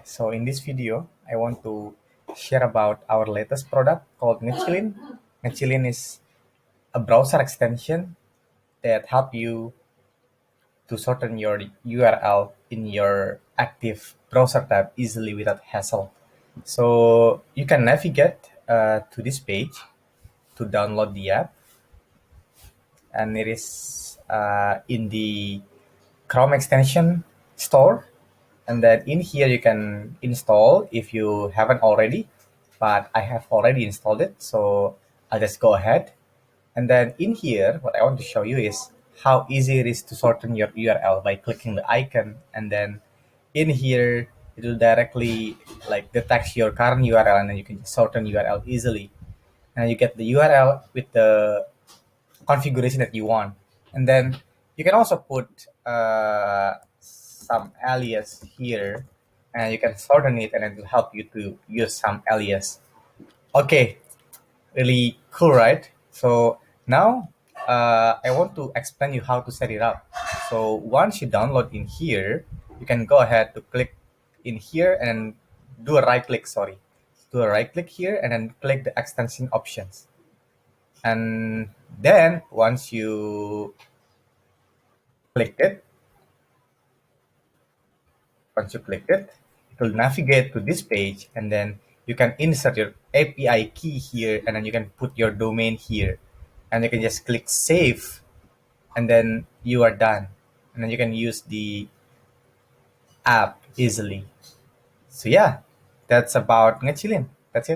So in this video, I want to share about our latest product called Ngecilin. Ngecilin is a browser extension that help you to shorten your URL in your active browser tab easily without hassle. So you can navigate to this page to download the app, and it is in the Chrome extension store. And then in here you can install if you haven't already, but I have already installed it, so I'll just go ahead. And then in here what I want to show you is how easy it is to shorten your URL by clicking the icon, and then in here it will directly like detect your current URL, and then you can shorten URL easily, and you get the URL with the configuration that you want. And then you can also put some alias here, and you can shorten it, and it will help you to use some alias. Okay, really cool, right? So now I want to explain you how to set it up. So once you download in here, you can go ahead to click in here and do a right click, sorry. Do a right click here and then click the extension options. And then once you click it, it will navigate to this page, and then you can insert your API key here, and then you can put your domain here, and you can just click save, and then you are done, and then you can use the app easily. So yeah, that's about Ngecilin.